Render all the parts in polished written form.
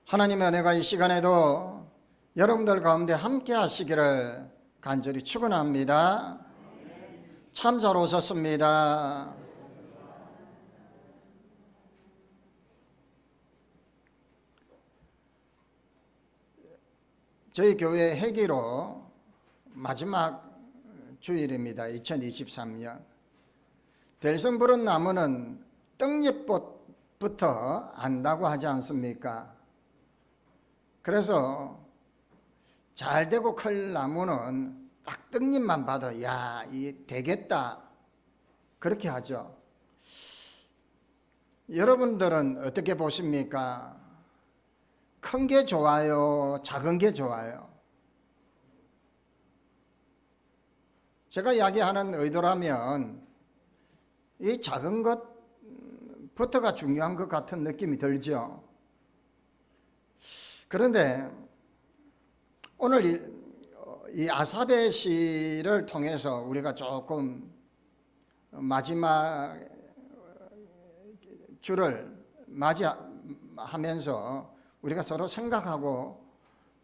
하나님의 은혜가 이 시간에도 여러분들 가운데 함께 하시기를 간절히 축원합니다. 참 잘 오셨습니다. 저희 교회 회기로 마지막 주일입니다. 2023년. 들성 부른 나무는 떡잎부터 안다고 하지 않습니까? 그래서 잘 되고 클 나무는 딱 떡잎만 봐도 야, 이 되겠다 그렇게 하죠. 여러분들은 어떻게 보십니까? 큰 게 좋아요? 작은 게 좋아요? 제가 이야기하는 의도라면 이 작은 것부터가 중요한 것 같은 느낌이 들죠. 그런데 오늘 이 아사베 시를 통해서 우리가 조금 마지막 주를 맞이하면서 우리가 서로 생각하고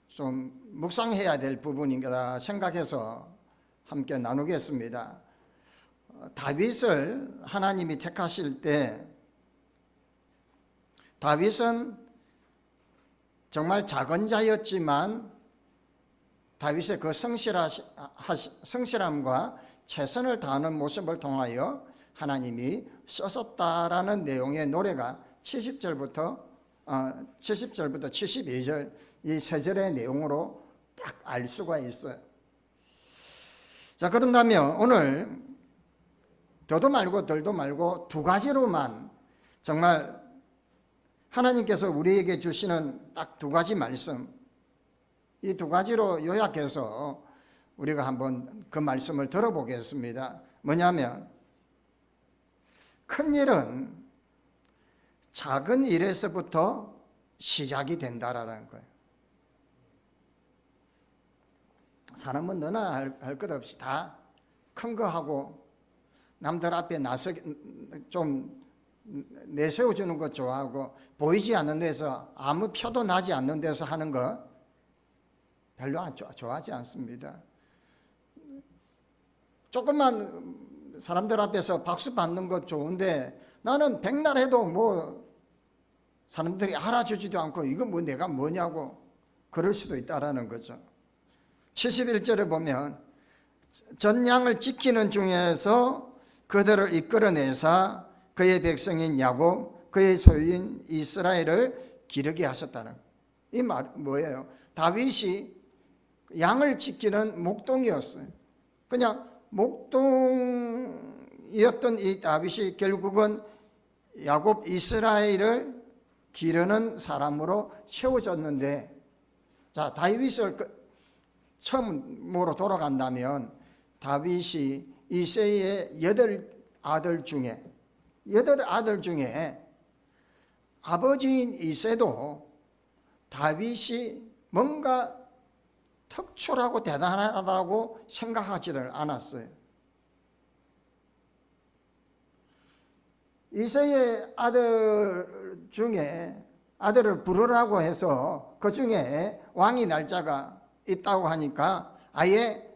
좀 묵상해야 될 부분인가 생각해서 함께 나누겠습니다. 다윗을 하나님이 택하실 때 다윗은 정말 작은 자였지만 다윗의 그 성실함과 최선을 다하는 모습을 통하여 하나님이 썼었다라는 내용의 노래가 70절부터 72절 이 세 절의 내용으로 딱 알 수가 있어요. 자, 그런다면 오늘 더도 말고 덜도 말고 두 가지로만 정말 하나님께서 우리에게 주시는 딱 두 가지 말씀, 이 두 가지로 요약해서 우리가 한번 그 말씀을 들어보겠습니다. 뭐냐면 큰 일은 작은 일에서부터 시작이 된다라는 거예요. 사람은 너나 할 것 없이 다 큰 거 하고 남들 앞에 좀 내세워주는 것 좋아하고 보이지 않는 데서 아무 표도 나지 않는 데서 하는 거 별로 좋아하지 않습니다. 조금만 사람들 앞에서 박수 받는 것 좋은데 나는 백날 해도 뭐 사람들이 알아주지도 않고 이거 뭐 내가 뭐냐고 그럴 수도 있다라는 거죠. 71절에 보면 전 양을 지키는 중에서 그들을 이끌어내사 그의 백성인 야곱 그의 소유인 이스라엘을 기르게 하셨다는 이 말 뭐예요? 다윗이 양을 지키는 목동이었어요. 그냥 목동이었던 이 다윗이 결국은 야곱 이스라엘을 기르는 사람으로 세워졌는데, 자, 다윗을 처음으로 돌아간다면 다윗이 이새의 8아들 중에 아버지인 이새도 다윗이 뭔가 특출하고 대단하다고 생각하지를 않았어요. 이새의 아들 중에 아들을 부르라고 해서 그 중에 왕이 날짜가 있다고 하니까 아예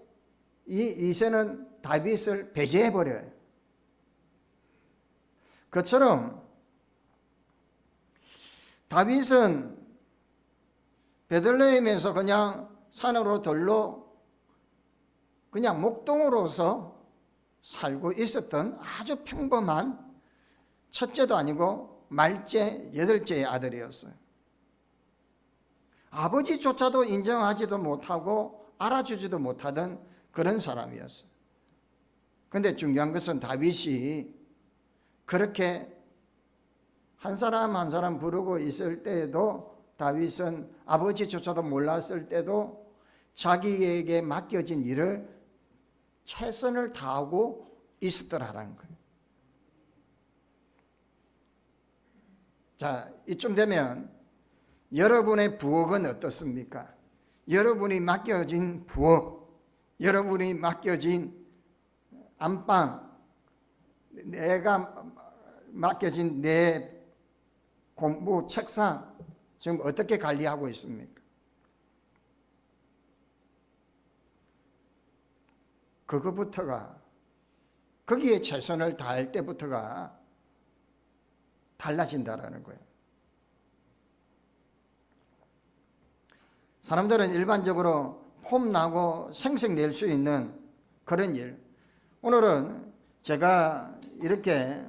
이새는 다윗을 배제해버려요. 그처럼 다윗은 베들레헴에서 그냥 산으로 들로 그냥 목동으로서 살고 있었던 아주 평범한 첫째도 아니고 말째 8째의 아들이었어요. 아버지조차도 인정하지도 못하고 알아주지도 못하던 그런 사람이었어요. 그런데 중요한 것은 다윗이 그렇게 한 사람 한 사람 부르고 있을 때에도 다윗은 아버지조차도 몰랐을 때도 자기에게 맡겨진 일을 최선을 다하고 있었더라는 거예요. 자, 이쯤 되면 여러분의 부엌은 어떻습니까? 여러분이 맡겨진 부엌, 여러분이 맡겨진 안방, 내가 맡겨진 내 공부 책상, 지금 어떻게 관리하고 있습니까? 그거부터가, 거기에 최선을 다할 때부터가 달라진다라는 거예요. 사람들은 일반적으로 폼나고 생색 낼 수 있는 그런 일. 오늘은 제가 이렇게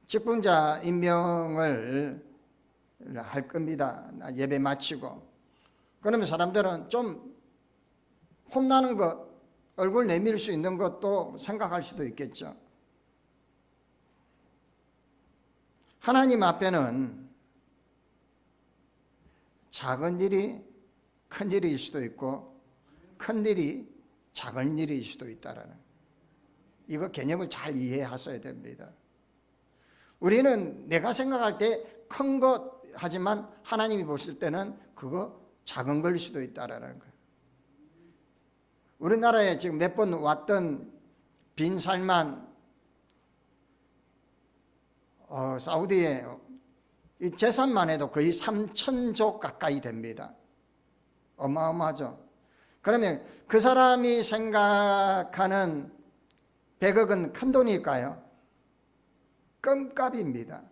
직분자 임명을 할 겁니다. 예배 마치고. 그러면 사람들은 좀 폼나는 것, 얼굴 내밀 수 있는 것도 생각할 수도 있겠죠. 하나님 앞에는 작은 일이 큰 일일 수도 있고 큰 일이 작은 일일 수도 있다라는, 이거 개념을 잘 이해하셔야 됩니다. 우리는 내가 생각할 때 큰 것 하지만 하나님이 보실 때는 그거 작은 걸 수도 있다라는 거예요. 우리나라에 지금 몇 번 왔던 빈살만 사우디에 이 재산만 해도 거의 3,000조 가까이 됩니다. 어마어마하죠. 그러면 그 사람이 생각하는 100억은 큰 돈일까요? 껌값입니다.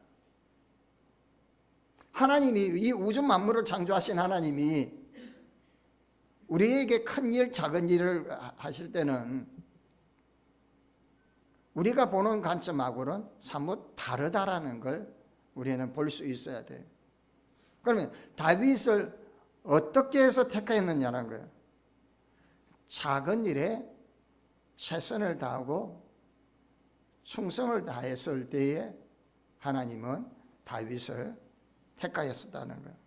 하나님이, 이 우주 만물을 창조하신 하나님이 우리에게 큰 일, 작은 일을 하실 때는 우리가 보는 관점하고는 사뭇 다르다라는 걸 우리는 볼 수 있어야 돼요. 그러면 다윗을 어떻게 해서 택하였느냐는 거예요. 작은 일에 최선을 다하고 충성을 다했을 때에 하나님은 다윗을 택하였다는 거예요.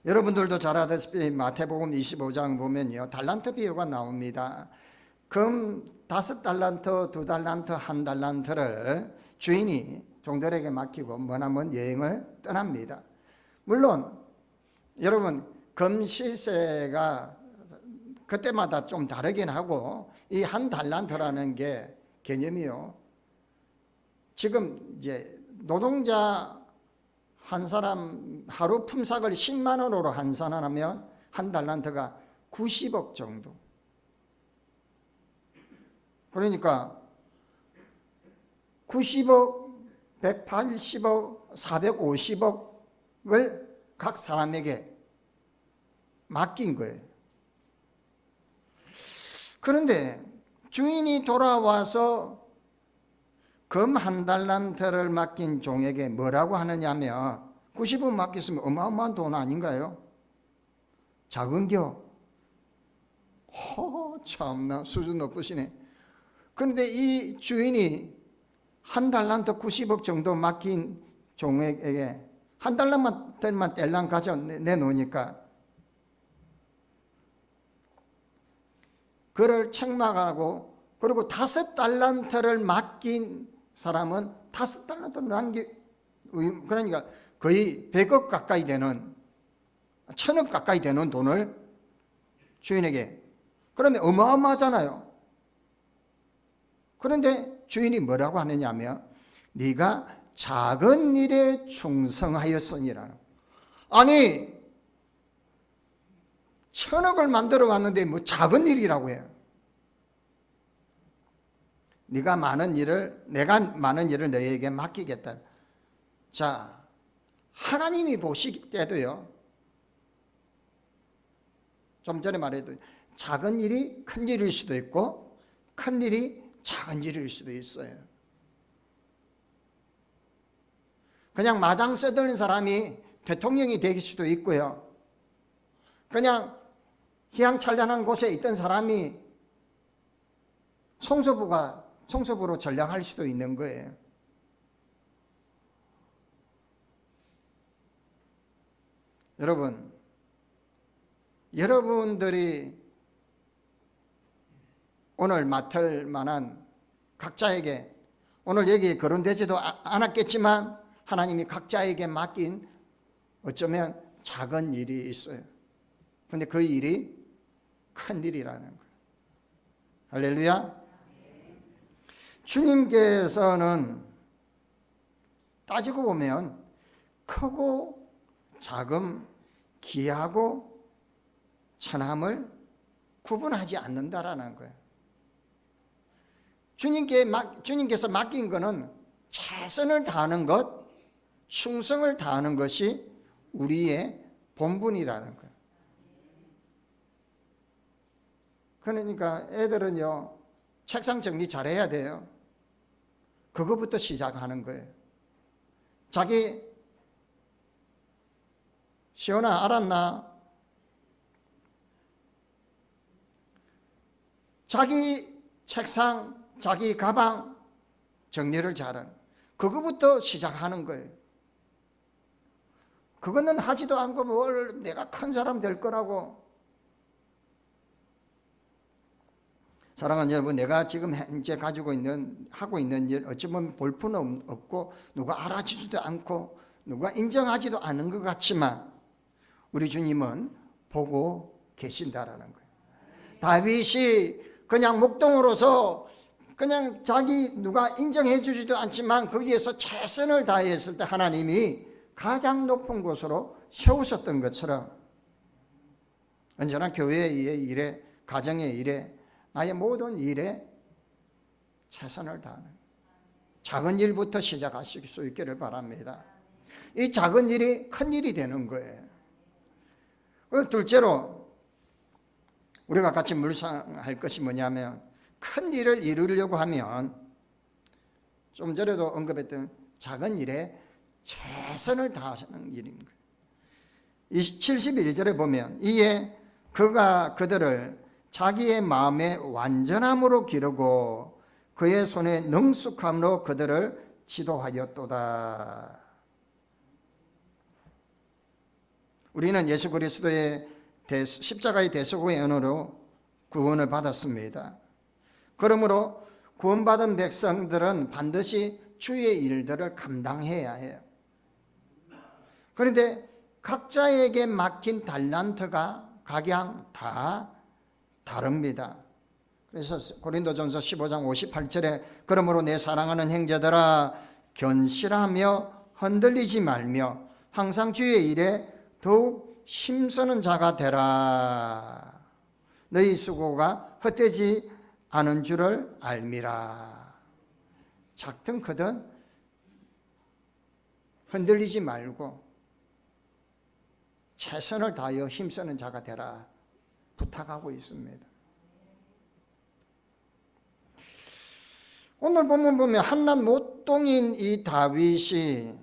여러분들도 잘 아다시피 마태복음 25장 보면요, 달란트 비유가 나옵니다. 금 5달란트, 2달란트, 1달란트를 주인이 종들에게 맡기고 머나먼 여행을 떠납니다. 물론 여러분, 금 시세가 그때마다 좀 다르긴 하고, 이 1달란트라는 게 개념이요, 지금 이제 노동자 한 사람 하루 품삯을 10만 원으로 환산하면 1달란트가 90억 정도. 그러니까 90억, 180억, 450억을 각 사람에게 맡긴 거예요. 그런데 주인이 돌아와서 금 1달란트를 맡긴 종에게 뭐라고 하느냐면, 90억 맡겼으면 어마어마한 돈 아닌가요? 작은겨? 참나, 수준 높으시네. 그런데 이 주인이 1달란트 90억 정도 맡긴 종에게 1달란트만 뗄랑 가져 내놓으니까 그를 책망하고, 그리고 5달란트를 맡긴 사람은 5달란트를 남기, 그러니까 거의 100억 가까이 되는, 1000억 가까이 되는 돈을 주인에게, 그러면 어마어마하잖아요. 그런데 주인이 뭐라고 하느냐 하면, 네가 작은 일에 충성하였으니라. 아니, 1000억을 만들어 왔는데 뭐 작은 일이라고 해요. 내가 많은 일을 너희에게 맡기겠다. 자, 하나님이 보실 때도요, 좀 전에 말했던 작은 일이 큰 일일 수도 있고 큰 일이 작은 일일 수도 있어요. 그냥 마당 써드는 사람이 대통령이 될 수도 있고요, 그냥 희양찬란한 곳에 있던 사람이 청소부로 전향할 수도 있는 거예요. 여러분들이 오늘 맡을 만한 각자에게, 오늘 여기 거론되지도 않았겠지만 하나님이 각자에게 맡긴 어쩌면 작은 일이 있어요. 근데 그 일이 큰 일이라는 거예요. 할렐루야. 주님께서는 따지고 보면 크고 자금, 기하고 천함을 구분하지 않는다라는 거예요. 주님께서 맡긴 것은 최선을 다하는 것, 충성을 다하는 것이 우리의 본분이라는 거예요. 그러니까 애들은요, 책상 정리 잘해야 돼요. 그거부터 시작하는 거예요. 자기, 시온아 알았나? 자기 책상, 자기 가방 정리를 잘하는, 그거부터 시작하는 거예요. 그거는 하지도 않고 뭘 내가 큰 사람 될 거라고. 사랑하는 여러분, 내가 지금 현재 하고 있는 일, 어찌 보면 볼품은 없고 누가 알아주지도 않고 누가 인정하지도 않은 것 같지만 우리 주님은 보고 계신다라는 거예요. 다윗이 그냥 목동으로서 그냥 자기 누가 인정해 주지도 않지만 거기에서 최선을 다했을 때 하나님이 가장 높은 곳으로 세우셨던 것처럼 언제나 교회의 일에, 가정의 일에, 나의 모든 일에 최선을 다하는 작은 일부터 시작하실 수 있기를 바랍니다. 이 작은 일이 큰 일이 되는 거예요. 둘째로 우리가 같이 묵상할 것이 뭐냐면, 큰 일을 이루려고 하면 좀 전에도 언급했던 작은 일에 최선을 다하는 일입니다. 71절에 보면 이에 그가 그들을 자기의 마음의 완전함으로 기르고 그의 손의 능숙함으로 그들을 지도하였도다. 우리는 예수 그리스도의 십자가의 대속의 은혜로 구원을 받았습니다. 그러므로 구원받은 백성들은 반드시 주의 일들을 감당해야 해요. 그런데 각자에게 맡긴 달란트가 각양 다 다릅니다. 그래서 고린도전서 15장 58절에 그러므로 내 사랑하는 형제들아 견실하며 흔들리지 말며 항상 주의 일에 더욱 힘쓰는 자가 되라. 너희 수고가 헛되지 않은 줄을 알미라. 작든 크든 흔들리지 말고 최선을 다하여 힘쓰는 자가 되라 부탁하고 있습니다. 오늘 본문 보면 한낱 못동인 이 다윗이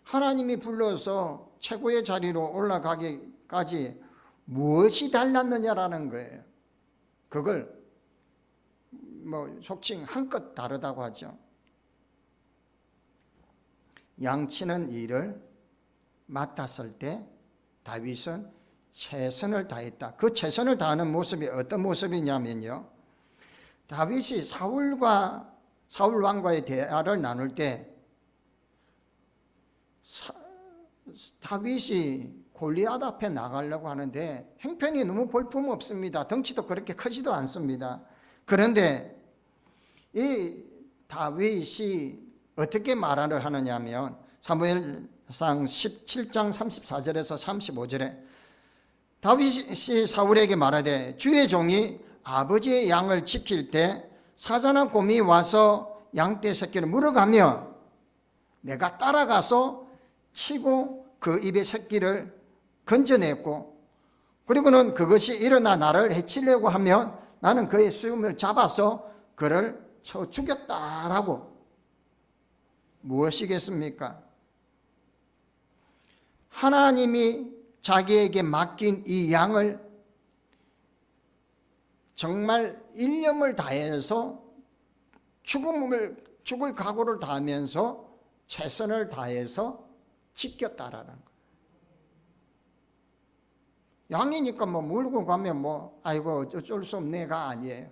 하나님이 불러서 최고의 자리로 올라가기까지 무엇이 달랐느냐라는 거예요. 그걸 속칭 한껏 다르다고 하죠. 양치는 일을 맡았을 때 다윗은 최선을 다했다. 그 최선을 다하는 모습이 어떤 모습이냐면요, 다윗이 사울 왕과의 대화를 나눌 때 다윗이 골리앗 앞에 나가려고 하는데 형편이 너무 볼품없습니다. 덩치도 그렇게 크지도 않습니다. 그런데 이 다윗이 어떻게 말을 하느냐 하면 사무엘상 17장 34절에서 35절에 다윗이 사울에게 말하되 주의 종이 아버지의 양을 지킬 때 사자나 곰이 와서 양떼 새끼를 물어가며 내가 따라가서 치고 그 입의 새끼를 건져냈고 그리고는 그것이 일어나 나를 해치려고 하면 나는 그의 수염을 잡아서 그를 쳐 죽였다라고. 무엇이겠습니까? 하나님이 자기에게 맡긴 이 양을 정말 일념을 다해서 죽을 각오를 다하면서 최선을 다해서 지켰다라는 거예요. 양이니까 물고 가면 아이고 어쩔 수 없네가 아니에요.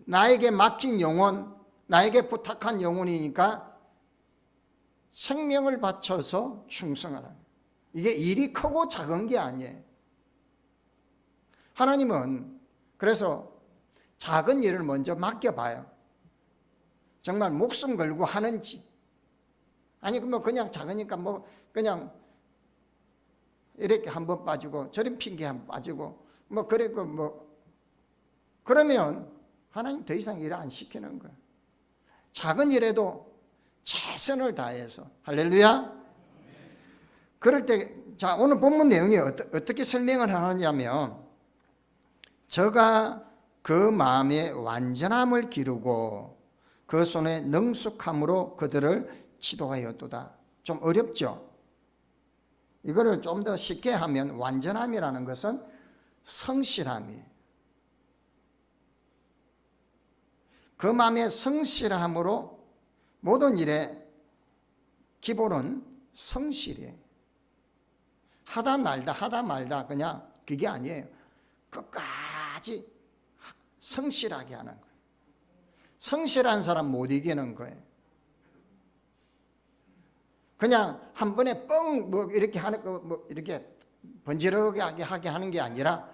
나에게 맡긴 영혼, 나에게 부탁한 영혼이니까 생명을 바쳐서 충성하라. 이게 일이 크고 작은 게 아니에요. 하나님은 그래서 작은 일을 먼저 맡겨봐요. 정말 목숨 걸고 하는지, 아니 뭐 그냥 작으니까 뭐 그냥 이렇게 한번 빠지고 저런 핑계 한번 빠지고 뭐 그랬고 뭐 그러면 하나님 더 이상 일 안 시키는 거예요. 작은 일에도 최선을 다해서 할렐루야. 그럴 때 자 오늘 본문 내용이 어떻게 설명을 하느냐면 저가 그 마음에 완전함을 기르고 그 손에 능숙함으로 그들을 지도하였도다. 좀 어렵죠? 이거를 좀 더 쉽게 하면 완전함이라는 것은 성실함이에요. 그 마음의 성실함으로 모든 일의 기본은 성실이에요. 하다 말다 그냥 그게 아니에요. 끝까지 성실하게 하는 거예요. 성실한 사람 못 이기는 거예요. 그냥 한 번에 뻥 뭐 이렇게 하는 거 뭐 이렇게 번지르르하게 하게 하는 게 아니라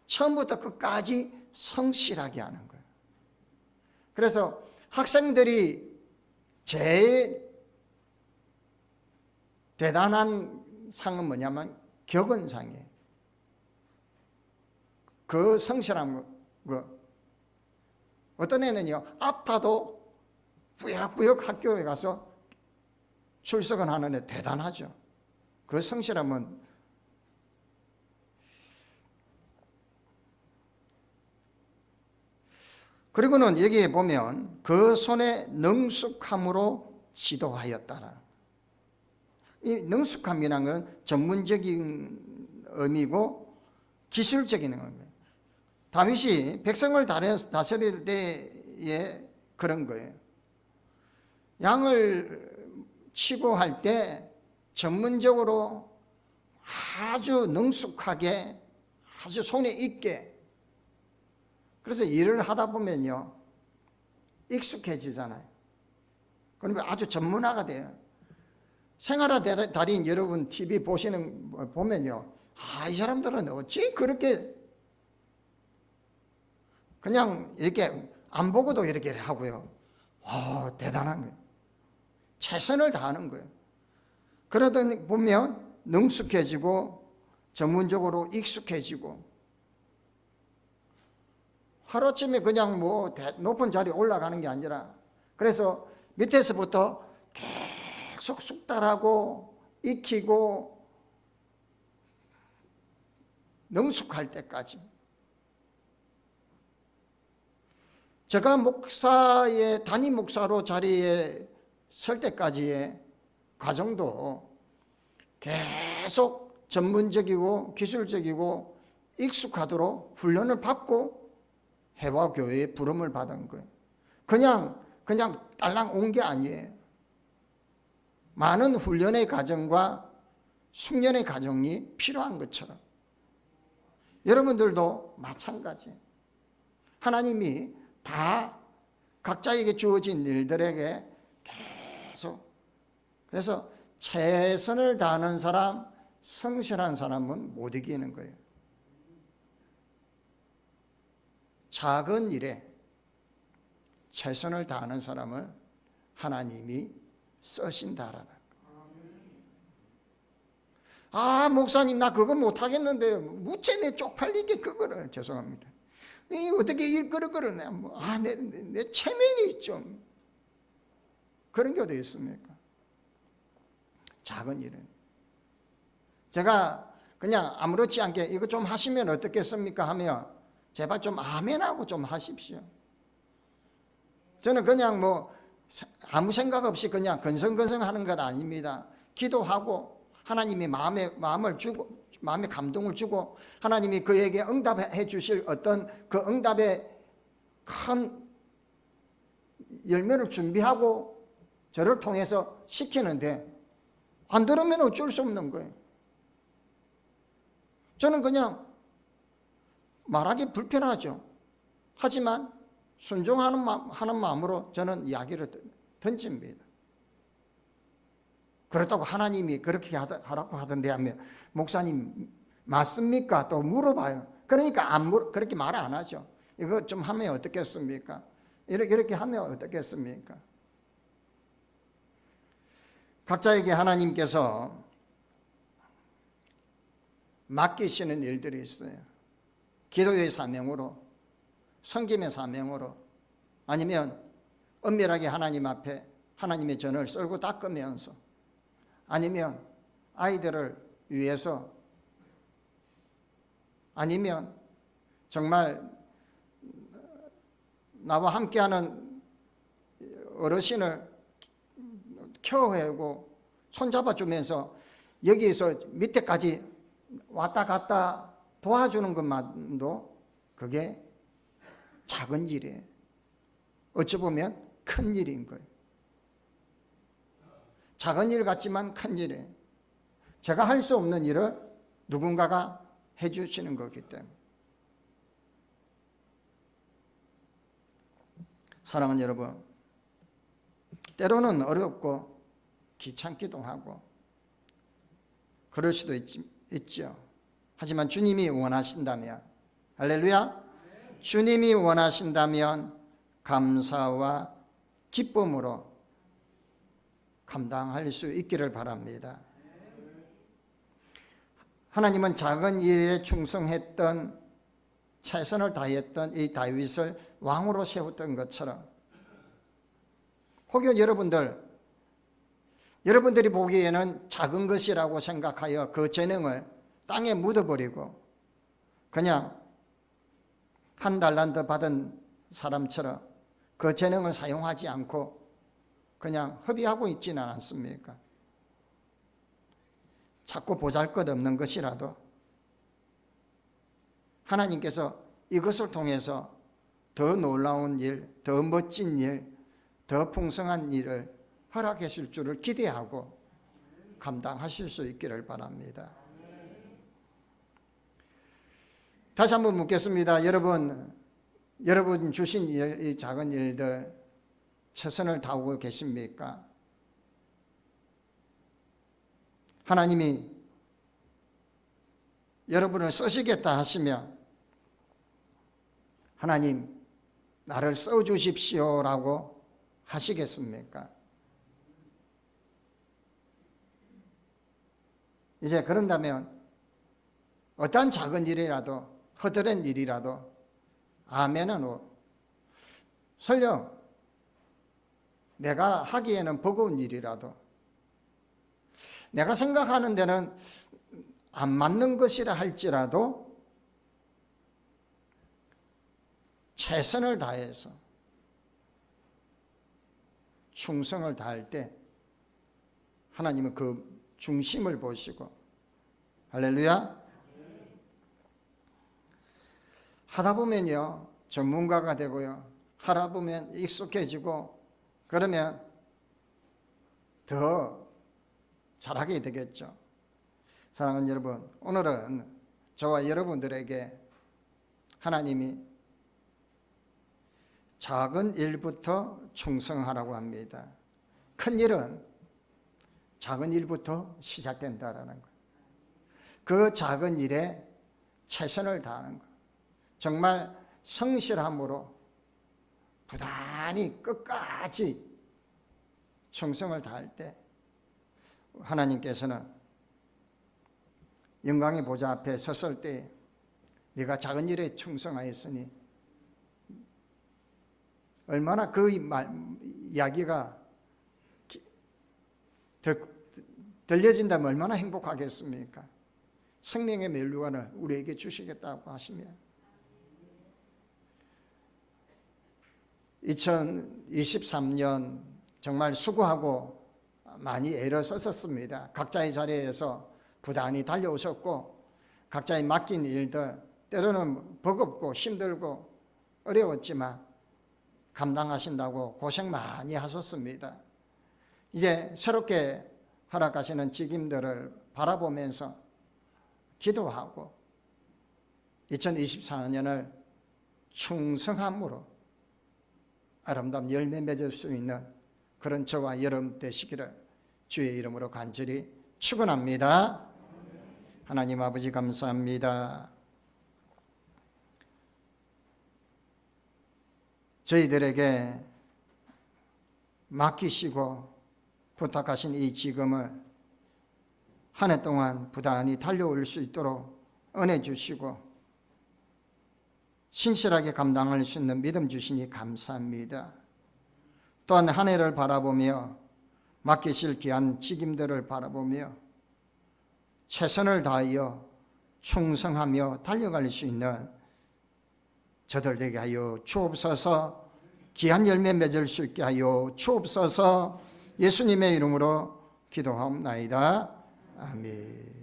처음부터 끝까지 성실하게 하는 거예요. 그래서 학생들이 제일 대단한 상은 뭐냐면 격언상이에요. 그 성실한 거. 어떤 애는요 아파도 꾸역꾸역 학교에 가서 출석은 하는데 대단하죠. 그 성실함은 그리고는 여기에 보면 그 손에 능숙함으로 지도하였다라. 이 능숙함이라는 건 전문적인 의미고 기술적인 의미예요. 다윗이 백성을 다스릴 때에 그런 거예요. 양을 치고 할 때 전문적으로 아주 능숙하게 아주 손에 익게 그래서 일을 하다 보면요 익숙해지잖아요. 그러면 아주 전문화가 돼요. 생활화 달인 여러분 TV 보면요 이 사람들은 어찌 그렇게 그냥 이렇게 안 보고도 이렇게 하고요. 대단한 거예요. 최선을 다하는 거예요. 그러다 보면 능숙해지고 전문적으로 익숙해지고 하루쯤에 그냥 뭐 높은 자리에 올라가는 게 아니라 그래서 밑에서부터 계속 숙달하고 익히고 능숙할 때까지. 제가 담임 목사로 자리에 설 때까지의 과정도 계속 전문적이고 기술적이고 익숙하도록 훈련을 받고 해화교회의 부름을 받은 거예요. 그냥 딸랑 온 게 아니에요. 많은 훈련의 과정과 숙련의 과정이 필요한 것처럼 여러분들도 마찬가지예요. 하나님이 다 각자에게 주어진 일들에게 계속 그래서 최선을 다하는 사람, 성실한 사람은 못 이기는 거예요. 작은 일에 최선을 다하는 사람을 하나님이 쓰신다라는 목사님 나 그거 못하겠는데 무채 내 쪽팔리게 그거를 죄송합니다. 어떻게 일 그러네. 내 체면이 좀 그런 게 어디 있습니까? 작은 일은 제가 그냥 아무렇지 않게 이거 좀 하시면 어떻겠습니까 하면 제발 좀 아멘하고 좀 하십시오. 저는 그냥 뭐 아무 생각 없이 그냥 건성건성 하는 것 아닙니다. 기도하고 하나님이 마음을 주고 마음에 감동을 주고 하나님이 그에게 응답해 주실 어떤 그 응답의 큰 열매를 준비하고 저를 통해서 시키는데 안 들으면 어쩔 수 없는 거예요. 저는 그냥 말하기 불편하죠. 하지만 순종하는 마음으로 저는 이야기를 던집니다. 그렇다고 하나님이 그렇게 하라고 하던데 하면 목사님 맞습니까? 또 물어봐요. 그러니까 그렇게 말 안 하죠. 이거 좀 하면 어떻겠습니까? 이렇게 하면 어떻겠습니까? 각자에게 하나님께서 맡기시는 일들이 있어요. 기도의 사명으로, 섬김의 사명으로, 아니면 은밀하게 하나님 앞에 하나님의 전을 썰고 닦으면서, 아니면 아이들을 위해서, 아니면 정말 나와 함께하는 어르신을 케어하고 손잡아주면서 여기에서 밑에까지 왔다 갔다 도와주는 것만도 그게 작은 일이에요. 어찌 보면 큰 일인 거예요. 작은 일 같지만 큰 일이에요. 제가 할 수 없는 일을 누군가가 해주시는 거기 때문에. 사랑하는 여러분, 때로는 어렵고 귀찮기도 하고 그럴 수도 있죠. 하지만 주님이 원하신다면, 할렐루야, 주님이 원하신다면 감사와 기쁨으로 감당할 수 있기를 바랍니다. 하나님은 작은 일에 충성했던, 최선을 다했던 이 다윗을 왕으로 세웠던 것처럼, 혹여 여러분들이 보기에는 작은 것이라고 생각하여 그 재능을 땅에 묻어버리고 그냥 한 달란트 받은 사람처럼 그 재능을 사용하지 않고 그냥 허비하고 있지는 않습니까? 자꾸 보잘것없는 것이라도 하나님께서 이것을 통해서 더 놀라운 일, 더 멋진 일, 더 풍성한 일을 허락하실 줄을 기대하고 감당하실 수 있기를 바랍니다. 다시 한번 묻겠습니다. 여러분 주신 이 작은 일들 최선을 다하고 계십니까? 하나님이 여러분을 쓰시겠다 하시면 하나님 나를 써주십시오라고 하시겠습니까? 이제 그런다면 어떤 작은 일이라도, 허드렛 일이라도 아멘은 설령 내가 하기에는 버거운 일이라도, 내가 생각하는 데는 안 맞는 것이라 할지라도 최선을 다해서 충성을 다할 때 하나님은 그 중심을 보시고, 할렐루야, 하다 보면요 전문가가 되고요, 하다 보면 익숙해지고 그러면 더 잘하게 되겠죠. 사랑하는 여러분, 오늘은 저와 여러분들에게 하나님이 작은 일부터 충성하라고 합니다. 큰 일은 작은 일부터 시작된다라는 거예요. 그 작은 일에 최선을 다하는 거예요. 정말 성실함으로 부단히 끝까지 충성을 다할 때 하나님께서는 영광의 보좌 앞에 섰을 때 네가 작은 일에 충성하였으니, 얼마나 그 이야기가 들려진다면 얼마나 행복하겠습니까? 생명의 멸류관을 우리에게 주시겠다고 하시면 2023년 정말 수고하고 많이 애를 썼었습니다. 각자의 자리에서 부단히 달려오셨고 각자의 맡긴 일들 때로는 버겁고 힘들고 어려웠지만 감당하신다고 고생 많이 하셨습니다. 이제 새롭게 허락하시는 직임들을 바라보면서 기도하고 2024년을 충성함으로 아름다운 열매 맺을 수 있는 그런 저와 여러분 되시기를 주의 이름으로 간절히 축원합니다. 하나님 아버지 감사합니다. 저희들에게 맡기시고 부탁하신 이 지금을 한 해 동안 부단히 달려올 수 있도록 은혜 주시고 신실하게 감당할 수 있는 믿음 주시니 감사합니다. 또한 한 해를 바라보며 맡기실 귀한 직임들을 바라보며 최선을 다하여 충성하며 달려갈 수 있는 저들 되게 하여 주옵소서. 귀한 열매 맺을 수 있게 하여 주옵소서. 예수님의 이름으로 기도하옵나이다. 아멘.